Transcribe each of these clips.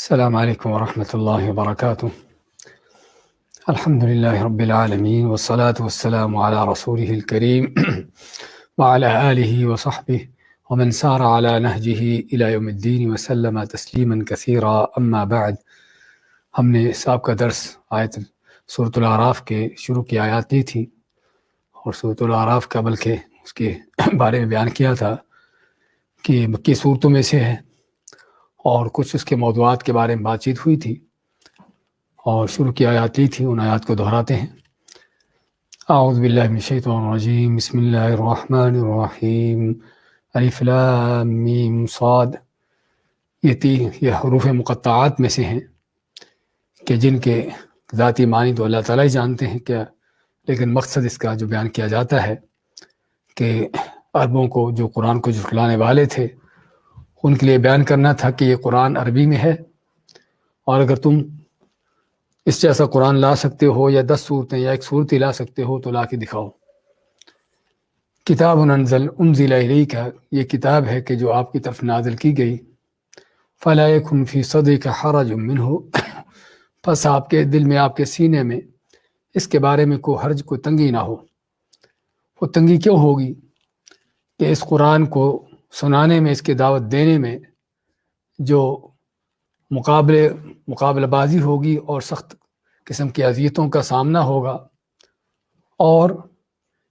السلام عليكم ورحمة الله وبركاته. الحمد لله رب العالمين والصلاة والسلام على رسوله الكريم وعلى آله وصحبه ومن سار على نهجه إلى يوم الدين وسلم تسليما كثيرا. أما بعد، ہم نے سابقہ درس آیت سورۃ الاعراف کے شروع کی آیات لی تھی اور سورۃ الاعراف کا بلکہ اس کے بارے میں بیان کیا تھا کہ مکی صورتوں میں سے ہے اور کچھ اس کے موضوعات کے بارے میں بات چیت ہوئی تھی اور شروع کی آیات لی تھی. ان آیات کو دہراتے ہیں. اعوذ باللہ من الشیطان الرجیم، بسم اللہ الرحمن الرحیم، الف لام میم صاد. یہ حروف مقطعات میں سے ہیں کہ جن کے ذاتی معنی تو اللہ تعالیٰ ہی جانتے ہیں کیا، لیکن مقصد اس کا جو بیان کیا جاتا ہے کہ عربوں کو جو قرآن کو جھٹلانے والے تھے ان کے لیے بیان کرنا تھا کہ یہ قرآن عربی میں ہے، اور اگر تم اس جیسا قرآن لا سکتے ہو یا 10 صورتیں یا ایک صورت ہی لا سکتے ہو تو لا کے دکھاؤ. کتاب انزل الیک، یہ کتاب ہے کہ جو آپ کی طرف نازل کی گئی. فلا یکن فی صدرک حرج منہ، پس آپ کے دل میں، آپ کے سینے میں اس کے بارے میں کوئی حرج، کوئی تنگی نہ ہو. وہ تنگی کیوں ہوگی کہ اس قرآن کو سنانے میں، اس کی دعوت دینے میں جو مقابلہ بازی ہوگی اور سخت قسم کی اذیتوں کا سامنا ہوگا اور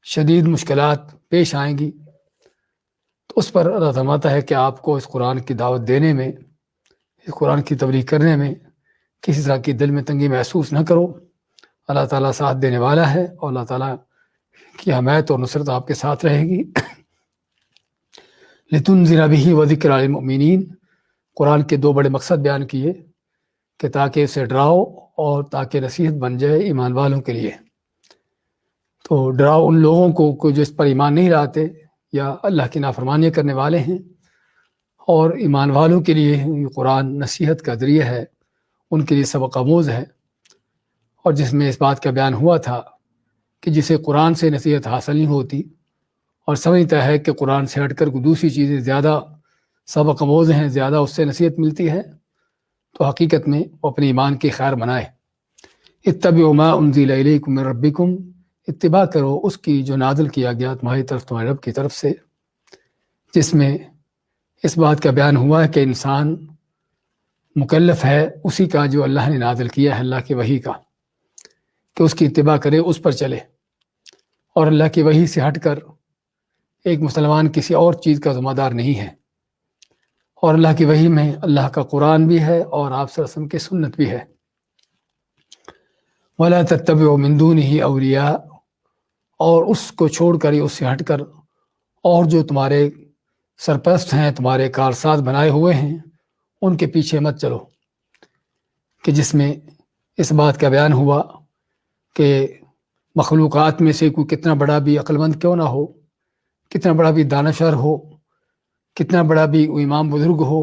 شدید مشکلات پیش آئیں گی، تو اس پر اللہ فرماتا ہے کہ آپ کو اس قرآن کی دعوت دینے میں، اس قرآن کی تبلیغ کرنے میں کسی طرح کی دل میں تنگی محسوس نہ کرو. اللہ تعالیٰ ساتھ دینے والا ہے اور اللہ تعالیٰ کی حمایت اور نصرت آپ کے ساتھ رہے گی. لتنذر به وذکر للمؤمنین، قرآن کے 2 بڑے مقصد بیان کیے کہ تاکہ اسے ڈراؤ اور تاکہ نصیحت بن جائے ایمان والوں کے لیے. تو ڈراؤ ان لوگوں کو جو اس پر ایمان نہیں لاتے یا اللہ کی نافرمانی کرنے والے ہیں، اور ایمان والوں کے لیے یہ قرآن نصیحت کا ذریعہ ہے، ان کے لیے سبق آموز ہے. اور جس میں اس بات کا بیان ہوا تھا کہ جسے قرآن سے نصیحت حاصل نہیں ہوتی اور سمجھتا ہے کہ قرآن سے ہٹ کر کوئی دوسری چیزیں زیادہ سبق آموز ہیں، زیادہ اس سے نصیحت ملتی ہے، تو حقیقت میں وہ اپنے ایمان کی خیر بنائے. اتبعوا ما انزل الیکم من ربکم، اتباع کرو اس کی جو نازل کیا گیا تمہاری طرف، تمہارے رب کی طرف سے، جس میں اس بات کا بیان ہوا ہے کہ انسان مکلف ہے اسی کا جو اللہ نے نازل کیا ہے، اللہ کی وحی کا، کہ اس کی اتباع کرے، اس پر چلے، اور اللہ کی وحی سے ہٹ کر ایک مسلمان کسی اور چیز کا ذمہ دار نہیں ہے. اور اللہ کی وحی میں اللہ کا قرآن بھی ہے اور آپ صلی اللہ علیہ وسلم کی سنت بھی ہے. وَلَا تَتَّبِعُوا مِن دُونِهِ أَوْلِيَاءَ، اور اس کو چھوڑ کر، اس سے ہٹ کر اور جو تمہارے سرپرست ہیں، تمہارے کارساز بنائے ہوئے ہیں، ان کے پیچھے مت چلو. کہ جس میں اس بات کا بیان ہوا کہ مخلوقات میں سے کوئی کتنا بڑا بھی عقل مند کیوں نہ ہو، کتنا بڑا بھی دانشور ہو، کتنا بڑا بھی امام بزرگ ہو،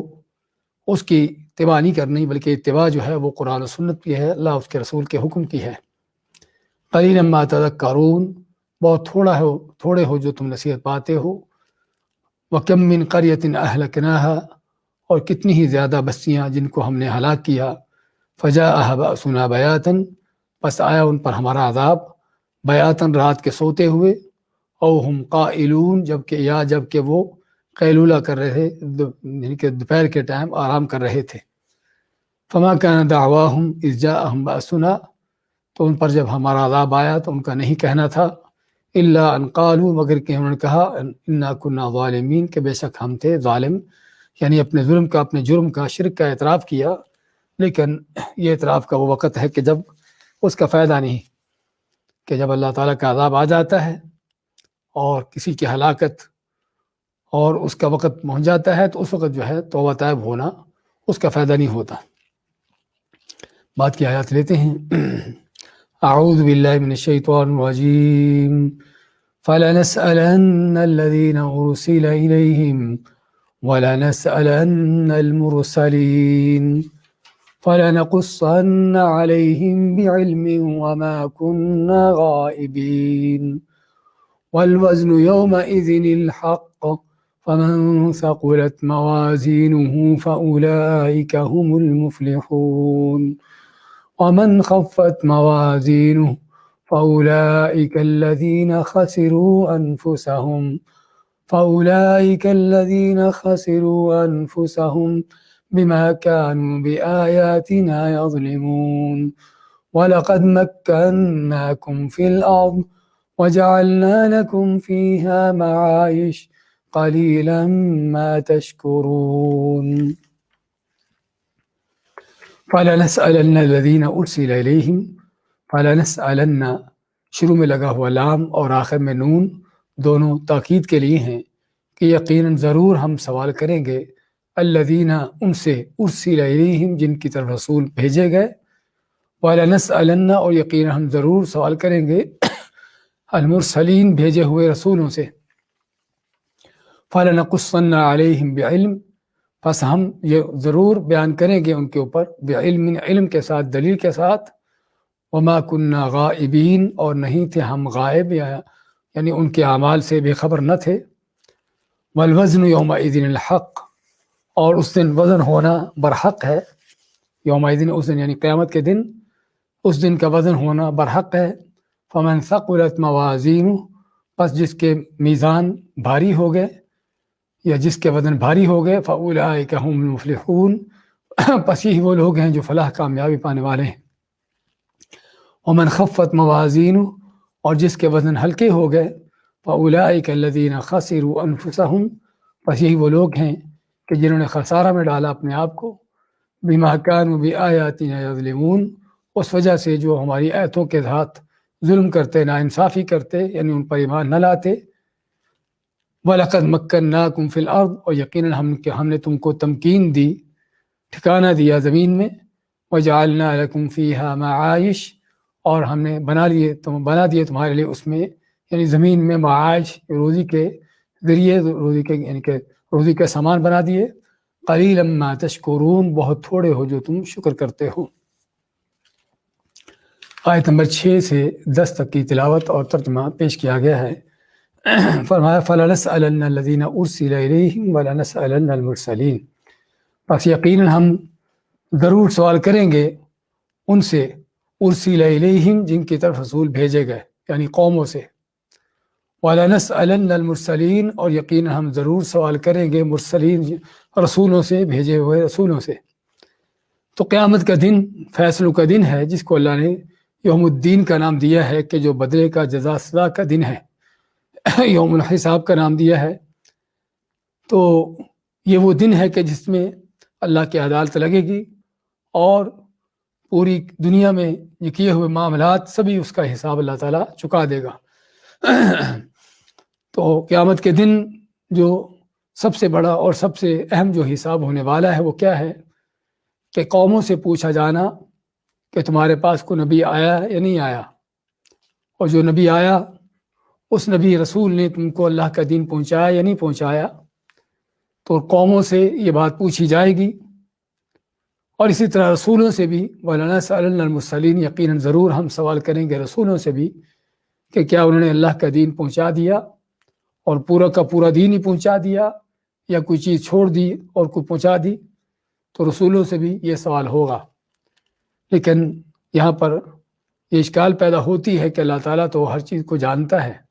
اس کی اتباع نہیں کرنی، بلکہ اتباع جو ہے وہ قرآن و سنت کی ہے، اللہ اس کے رسول کے حکم کی ہے. قلیلا ما تذکرون، بہت تھوڑے ہو جو تم نصیحت پاتے ہو. وکم من قریۃ اہلکناها، اور کتنی ہی زیادہ بستیاں جن کو ہم نے ہلاک کیا. فجاءها بأسنا بیاتا، پس آیا ان پر ہمارا عذاب، بیاتن، رات کے سوتے ہوئے، او ہم قائلون، جبکہ وہ قیلولہ کر رہے تھے، یعنی کہ دوپہر کے ٹائم آرام کر رہے تھے. فما كان دعواهم اذ جاءهم بأسنا، تو ان پر جب ہمارا عذاب آیا تو ان کا نہیں کہنا تھا الا ان قالوا، مگر کہ انہوں نے کہا انا كنا ظالمین، کہ بے شک ہم تھے ظالم، یعنی اپنے ظلم کا، اپنے جرم کا، شرک کا اعتراف کیا. لیکن یہ اعتراف کا وہ وقت ہے کہ جب اس کا فائدہ نہیں، کہ جب اللہ تعالیٰ کا عذاب آ جاتا ہے اور کسی کی ہلاکت اور اس کا وقت پہنچ جاتا ہے، تو اس وقت جو ہے توبہ طائب ہونا اس کا فائدہ نہیں ہوتا. بات کی آیات لیتے ہیں. اعوذ باللہ من الشیطان الرجیم، فلنسألن الذین ارسل الیہم ولنسألن المرسلین فلنقصن علیہم بعلم وما كنا غائبین والوزن یومئذ الحق فمن ثقلت موازینہ فأولئک هم المفلحون ومن خفت موازینہ فأولئک الذین خسروا أنفسهم بما كانوا بآياتنا يظلمون وَلَقَدْ مَكَّنَّاكُمْ فِي الْأَرْضِ وَجَعَلْنَا لَكُمْ فِيهَا مَعَايِشَ قَلِيلًا مَا تَشْكُرُونَ فَلَنَسْأَلَنَّ الَّذِينَ أُرْسِلَ إِلَيْهِمْ فَلَنَسْأَلَنَّ شروع میں لگا ہوا لام اور آخر میں نون دونوں تاکید کے لیے ہیں کہ یقیناً ضرور ہم سوال کریں گے الذین ان سے ارسل الیہم جن کی طرف رسول بھیجے گئے وَلَنَسْأَلَنَّ اور یقیناً ہم ضرور سوال کریں گے المرسلین بھیجے ہوئے رسولوں سے فَلَنَقُصَّنَّ عَلَيْهِمْ بِعِلْم پس ہم یہ ضرور بیان کریں گے ان کے اوپر بعلم علم کے ساتھ دلیل کے ساتھ وَمَا كُنَّا غَائِبِينَ اور نہیں تھے ہم غائب یعنی ان کے اعمال سے بے خبر نہ تھے وَالْوَزْنُ يَوْمَئِذٍ الْحَقُّ اور اس دن وزن ہونا برحق ہے یومئذ اس دن یعنی قیامت کے دن اس دن کا وزن ہونا برحق ہے فمن ثقلت موازینہ پس جس کے میزان بھاری ہو گئے یا جس کے وزن بھاری ہو گئے فاولئک هم المفلحون پس یہی وہ لوگ ہیں جو فلاح کامیابی پانے والے ہیں ومن خفت موازینہ اور جس کے وزن ہلکے ہو گئے فاولئک الذین خسروا انفسهم پس یہی وہ لوگ ہیں کہ جنہوں نے خسارہ میں ڈالا اپنے آپ کو بما كانوا بآیاتنا یظلمون اس وجہ سے جو ہماری آیتوں کے ساتھ ظلم کرتے ناانصافی کرتے یعنی ان پر ایمان نہ لاتے وَلَقَدْ مَكَّنَّاكُمْ فِي الْأَرْضِ اور یقیناً ہم نے تم کو تمکین دی ٹھکانہ دیا زمین میں وَجَعَلْنَا لَكُمْ فِيهَا مَعَايِشَ اور ہم نے بنا دیے تمہارے لیے اس میں یعنی زمین میں معاش روزی کے ذریعے روزی کے سامان بنا دیے قلیلا ما تشکرون بہت تھوڑے ہو جو تم شکر کرتے ہو آیت نمبر 6 سے 10 تک کی تلاوت اور ترجمہ پیش کیا گیا ہے فرمایا فَلَنَسْأَلَنَّ الَّذِينَ أُرْسِلَ إِلَيْهِمْ وَلَنَسْأَلَنَّ الْمُرْسَلِينَ پس یقیناً ہم ضرور سوال کریں گے ان سے أُرْسِلَ إِلَيْهِمْ جن کی طرف رسول بھیجے گئے یعنی قوموں سے وَلَنَسْأَلَنَّ الْمُرْسَلِينَ اور یقیناً ہم ضرور سوال کریں گے مرسلین رسولوں سے بھیجے ہوئے رسولوں سے تو قیامت کا دن فیصلوں کا دن ہے جس کو اللہ نے یوم الدین کا نام دیا ہے کہ جو بدلے کا جزا سزا کا دن ہے یوم الحساب کا نام دیا ہے تو یہ وہ دن ہے کہ جس میں اللہ کی عدالت لگے گی اور پوری دنیا میں یہ کیے ہوئے معاملات سبھی اس کا حساب اللہ تعالیٰ چکا دے گا تو قیامت کے دن جو سب سے بڑا اور سب سے اہم جو حساب ہونے والا ہے وہ کیا ہے کہ قوموں سے پوچھا جانا کہ تمہارے پاس کوئی نبی آیا یا نہیں آیا اور جو نبی آیا اس نبی رسول نے تم کو اللہ کا دین پہنچایا یا نہیں پہنچایا تو قوموں سے یہ بات پوچھی جائے گی اور اسی طرح رسولوں سے بھی وَلَنَسْأَلَنَّ الْمُرْسَلِينَ یقیناً ضرور ہم سوال کریں گے رسولوں سے بھی کہ کیا انہوں نے اللہ کا دین پہنچا دیا اور پورا کا پورا دین ہی پہنچا دیا یا کوئی چیز چھوڑ دی اور کوئی پہنچا دی تو رسولوں سے بھی یہ سوال ہوگا لیکن یہاں پر یہ اشکال پیدا ہوتی ہے کہ اللہ تعالیٰ تو ہر چیز کو جانتا ہے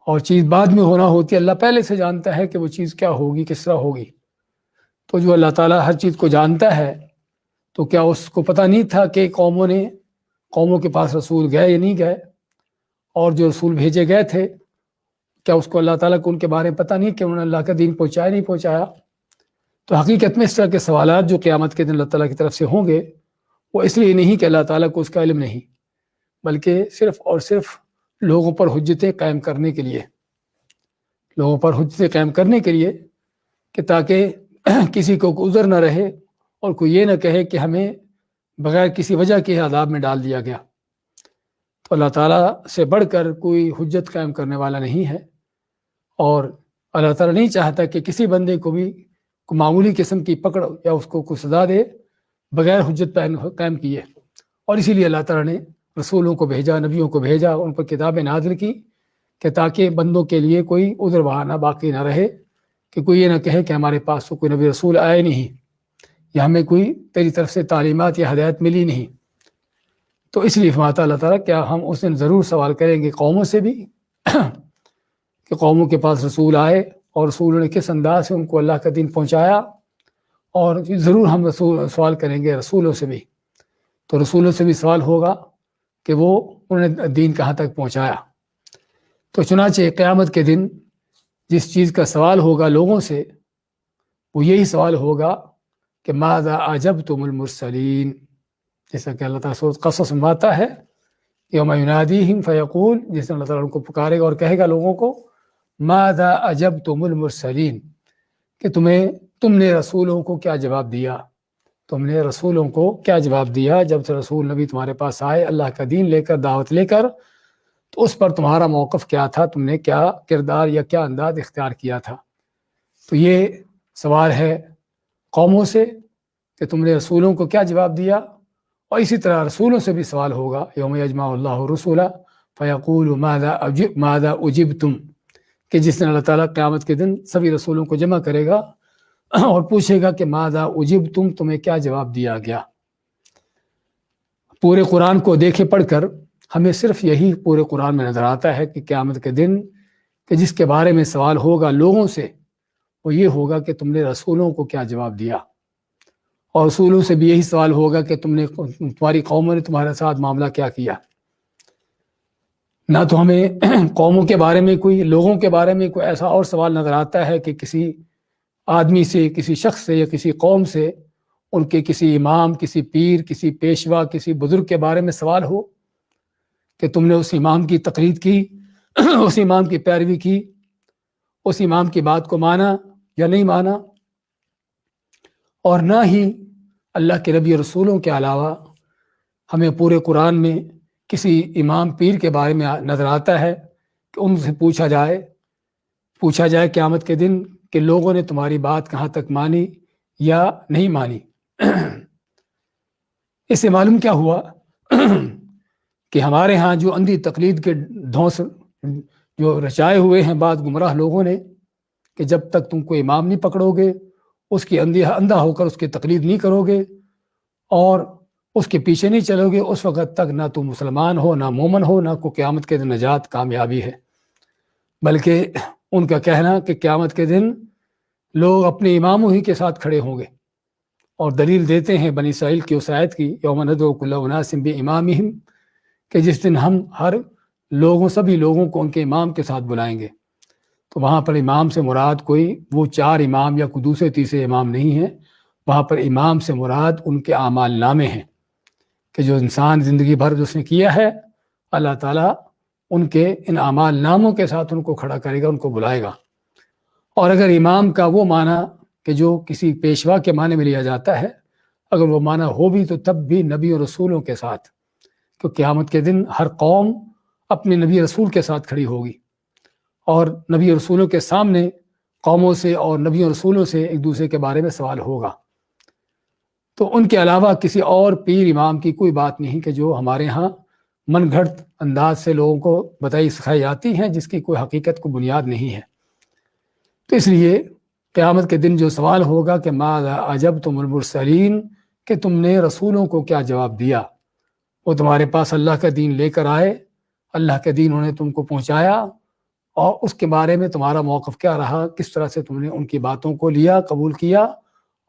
اور چیز بعد میں ہونا ہوتی ہے اللہ پہلے سے جانتا ہے کہ وہ چیز کیا ہوگی کس طرح ہوگی تو جو اللہ تعالیٰ ہر چیز کو جانتا ہے تو کیا اس کو پتہ نہیں تھا کہ قوموں کے پاس رسول گئے یا نہیں گئے اور جو رسول بھیجے گئے تھے کیا اس کو اللہ تعالیٰ کو ان کے بارے میں پتہ نہیں کہ انہوں نے اللہ کا دین پہنچایا نہیں پہنچایا تو حقیقت میں اس طرح کے سوالات جو قیامت کے دن اللہ تعالیٰ کی طرف سے ہوں گے وہ اس لیے نہیں کہ اللہ تعالیٰ کو اس کا علم نہیں بلکہ صرف اور صرف لوگوں پر حجتیں قائم کرنے کے لیے کہ تاکہ کسی کو عذر نہ رہے اور کوئی یہ نہ کہے کہ ہمیں بغیر کسی وجہ کے عذاب میں ڈال دیا گیا تو اللہ تعالیٰ سے بڑھ کر کوئی حجت قائم کرنے والا نہیں ہے اور اللہ تعالیٰ نہیں چاہتا کہ کسی بندے کو بھی کوئی معمولی قسم کی پکڑ یا اس کو کوئی سزا دے بغیر حجت قائم کیے اور اسی لیے اللہ تعالیٰ نے رسولوں کو بھیجا نبیوں کو بھیجا ان پر کتابیں نازل کی کہ تاکہ بندوں کے لیے کوئی عذر بہانہ باقی نہ رہے کہ کوئی یہ نہ کہے کہ ہمارے پاس تو کوئی نبی رسول آئے نہیں یا ہمیں کوئی تیری طرف سے تعلیمات یا ہدایت ملی نہیں۔ تو اس لیے فرماتا اللہ تعالیٰ کیا ہم اس دن ضرور سوال کریں گے قوموں سے بھی کہ قوموں کے پاس رسول آئے اور رسولوں نے کس انداز سے ان کو اللہ کا دین پہنچایا، اور ضرور ہم سوال کریں گے رسولوں سے بھی۔ تو رسولوں سے بھی سوال ہوگا کہ وہ انہوں نے دین کہاں تک پہنچایا۔ تو چنانچہ قیامت کے دن جس چیز کا سوال ہوگا لوگوں سے وہ یہی سوال ہوگا کہ ماذا اعجبتم المرسلین، جیسا کہ اللہ تعالیٰ سورۃ قصص میں آتا ہے یوم ینادیہم فیقول، جس دن اللہ تعالیٰ ان کو پکارے گا اور کہے گا لوگوں کو ماذا اعجبتم المرسلین، کہ تم نے رسولوں کو کیا جواب دیا، تم نے رسولوں کو کیا جواب دیا جب سے رسول نبی تمہارے پاس آئے اللہ کا دین لے کر، دعوت لے کر، تو اس پر تمہارا موقف کیا تھا، تم نے کیا کردار یا کیا انداز اختیار کیا تھا۔ تو یہ سوال ہے قوموں سے کہ تم نے رسولوں کو کیا جواب دیا، اور اسی طرح رسولوں سے بھی سوال ہوگا یوم یجمع اللہ الرسل فیقول ماذا اجبتم، کہ جس دن اللہ تعالیٰ قیامت کے دن سبھی رسولوں کو جمع کرے گا اور پوچھے گا کہ ماذا اجبتم، تمہیں کیا جواب دیا گیا۔ پورے قرآن کو دیکھے پڑھ کر ہمیں صرف یہی پورے قرآن میں نظر آتا ہے کہ قیامت کے دن کہ جس کے بارے میں سوال ہوگا لوگوں سے وہ یہ ہوگا کہ تم نے رسولوں کو کیا جواب دیا، اور رسولوں سے بھی یہی سوال ہوگا کہ تمہاری قوموں نے تمہارے ساتھ معاملہ کیا کیا۔ نہ تو ہمیں قوموں کے بارے میں کوئی، لوگوں کے بارے میں کوئی ایسا اور سوال نظر آتا ہے کہ کسی آدمی سے، کسی شخص سے یا کسی قوم سے ان کے کسی امام، کسی پیر، کسی پیشوا، کسی بزرگ کے بارے میں سوال ہو کہ تم نے اس امام کی تقلید کی، اس امام کی پیروی کی، اس امام کی بات کو مانا یا نہیں مانا۔ اور نہ ہی اللہ کے نبی رسولوں کے علاوہ ہمیں پورے قرآن میں کسی امام پیر کے بارے میں نظر آتا ہے کہ ان سے پوچھا جائے قیامت کے دن کہ لوگوں نے تمہاری بات کہاں تک مانی یا نہیں مانی۔ اس سے معلوم کیا ہوا کہ ہمارے ہاں جو اندھی تقلید کے دھونس جو رچائے ہوئے ہیں بعض گمراہ لوگوں نے کہ جب تک تم کو امام نہیں پکڑو گے، اس کی اندھا ہو کر اس کی تقلید نہیں کرو گے اور اس کے پیچھے نہیں چلو گے، اس وقت تک نہ تم مسلمان ہو، نہ مومن ہو، نہ کو قیامت کے دن نجات کامیابی ہے۔ بلکہ ان کا کہنا کہ قیامت کے دن لوگ اپنے اماموں ہی کے ساتھ کھڑے ہوں گے، اور دلیل دیتے ہیں بنی اسرائیل کی اس آیت کی یوم ندعو کل اناس بامامہم، کہ جس دن ہم سبھی لوگوں کو ان کے امام کے ساتھ بلائیں گے۔ تو وہاں پر امام سے مراد کوئی وہ 4 امام یا کوئی دوسرے تیسرے امام نہیں ہیں، وہاں پر امام سے مراد ان کے اعمال نامے ہیں کہ جو انسان زندگی بھر جو اس نے کیا ہے اللہ تعالیٰ ان کے ان اعمال ناموں کے ساتھ ان کو کھڑا کرے گا، ان کو بلائے گا۔ اور اگر امام کا وہ معنی کہ جو کسی پیشوا کے معنی میں لیا جاتا ہے، اگر وہ معنی ہو بھی تو تب بھی نبی اور رسولوں کے ساتھ، کہ قیامت کے دن ہر قوم اپنے نبی رسول کے ساتھ کھڑی ہوگی، اور نبی رسولوں کے سامنے قوموں سے اور نبی رسولوں سے ایک دوسرے کے بارے میں سوال ہوگا۔ تو ان کے علاوہ کسی اور پیر امام کی کوئی بات نہیں کہ جو ہمارے ہاں من گھڑت انداز سے لوگوں کو بتائی سکھائی جاتی ہیں، جس کی کوئی حقیقت کو بنیاد نہیں ہے۔ تو اس لیے قیامت کے دن جو سوال ہوگا کہ ماذا اعجبتم المرسلین، کہ تم نے رسولوں کو کیا جواب دیا، وہ تمہارے پاس اللہ کا دین لے کر آئے، اللہ کا دین انہوں نے تم کو پہنچایا، اور اس کے بارے میں تمہارا موقف کیا رہا، کس طرح سے تم نے ان کی باتوں کو لیا، قبول کیا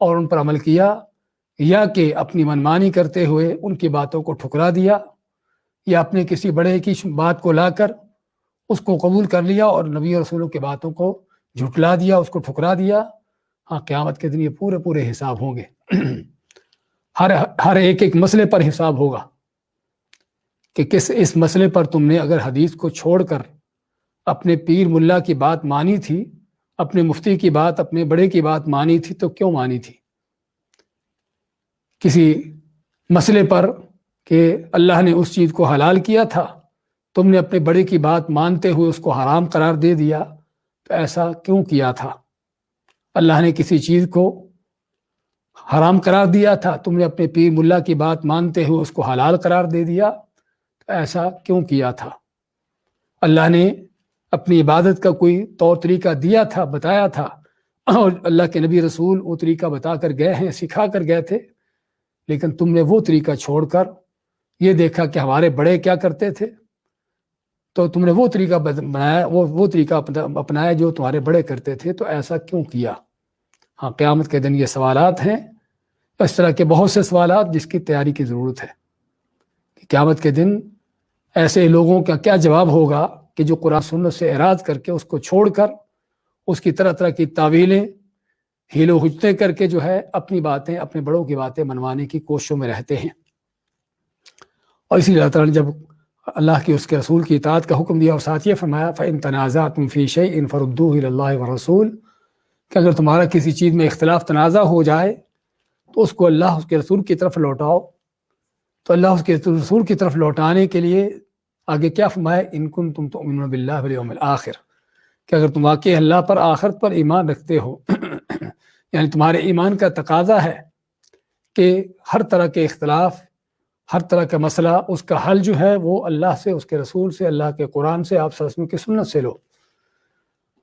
اور ان پر عمل کیا، یا کہ اپنی منمانی کرتے ہوئے ان کی باتوں کو ٹھکرا دیا، یا اپنے کسی بڑے کی بات کو لا کر اس کو قبول کر لیا اور نبی اور رسولوں کی باتوں کو جھٹلا دیا، اس کو ٹھکرا دیا۔ ہاں قیامت کے دن یہ پورے حساب ہوں گے، ہر ایک مسئلے پر حساب ہوگا کہ اس مسئلے پر تم نے اگر حدیث کو چھوڑ کر اپنے پیر ملا کی بات مانی تھی، اپنے مفتی کی بات، اپنے بڑے کی بات مانی تھی، تو کیوں مانی تھی؟ کسی مسئلے پر کہ اللہ نے اس چیز کو حلال کیا تھا، تم نے اپنے بڑے کی بات مانتے ہوئے اس کو حرام قرار دے دیا، تو ایسا کیوں کیا تھا؟ اللہ نے کسی چیز کو حرام قرار دیا تھا، تم نے اپنے پیر ملا کی بات مانتے ہوئے اس کو حلال قرار دے دیا، تو ایسا کیوں کیا تھا؟ اللہ نے اپنی عبادت کا کوئی طور طریقہ دیا تھا، بتایا تھا، اور اللہ کے نبی رسول وہ طریقہ بتا کر گئے ہیں، سکھا کر گئے تھے، لیکن تم نے وہ طریقہ چھوڑ کر یہ دیکھا کہ ہمارے بڑے کیا کرتے تھے، تو تم نے وہ طریقہ بنایا، وہ طریقہ اپنایا جو تمہارے بڑے کرتے تھے، تو ایسا کیوں کیا؟ ہاں، قیامت کے دن یہ سوالات ہیں، اس طرح کے بہت سے سوالات جس کی تیاری کی ضرورت ہے کہ قیامت کے دن ایسے لوگوں کا کیا جواب ہوگا کہ جو قرآن سنت سے اعراض کر کے اس کو چھوڑ کر اس کی طرح طرح کی تعویلیں، ہیل و حجتیں کر کے جو ہے اپنی باتیں، اپنے بڑوں کی باتیں منوانے کی کوششوں میں رہتے ہیں۔ اور اسی لیے اللہ تعالیٰ نے جب اللہ کی اس کے رسول کی اطاعت کا حکم دیا اور ساتھ یہ فرمایا فَإِن تَنَازَعْتُمْ فِي شَيْءٍ فَرُدُّوهُ إِلَى اللَّهِ وَالرَّسُولِ کہ اگر تمہارا کسی چیز میں اختلاف تنازع ہو جائے تو اس کو اللہ اس کے رسول کی طرف لوٹاؤ۔ تو اللہ اس کے رسول کی طرف لوٹانے کے لیے آگے کیا فرمایا، إِن كُنتُمْ تُؤْمِنُونَ بِاللَّهِ وَالْيَوْمِ الْآخِرِ کہ اگر تم واقعی اللہ پر، آخرت پر ایمان رکھتے ہو یعنی تمہارے ایمان کا تقاضا ہے کہ ہر طرح کے اختلاف، ہر طرح کا مسئلہ، اس کا حل جو ہے وہ اللہ سے، اس کے رسول سے، اللہ کے قرآن سے، آپ صلی اللہ علیہ وسلم کی سنت سے لو۔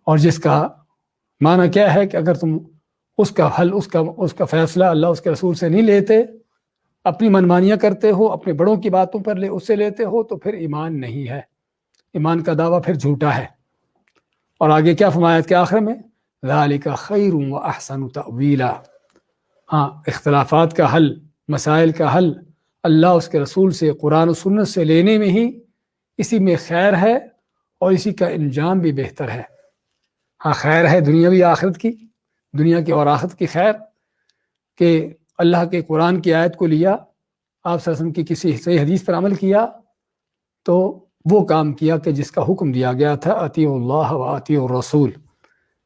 اور جس کا معنی کیا ہے کہ اگر تم اس کا حل، اس کا فیصلہ اللہ اس کے رسول سے نہیں لیتے، اپنی منمانیاں کرتے ہو، اپنے بڑوں کی باتوں پر اس سے لیتے ہو، تو پھر ایمان نہیں ہے، ایمان کا دعویٰ پھر جھوٹا ہے۔ اور آگے کیا فرمایا کہ آخر میں ذَلِكَ خَيْرٌ وَأَحْسَنُ تَأْوِيلًا ہاں، اختلافات کا حل، مسائل کا حل اللہ اس کے رسول سے، قرآن و سنت سے لینے میں ہی اسی میں خیر ہے، اور اسی کا انجام بھی بہتر ہے۔ ہاں، خیر ہے دنیاوی آخرت کی، دنیا کی اور آخرت کی خیر کہ اللہ کے قرآن کی آیت کو لیا، آپ صلی اللہ علیہ وسلم کی کسی صحیح حدیث پر عمل کیا، تو وہ کام کیا کہ جس کا حکم دیا گیا تھا اطیعوا اللہ و اطیعوا الرسول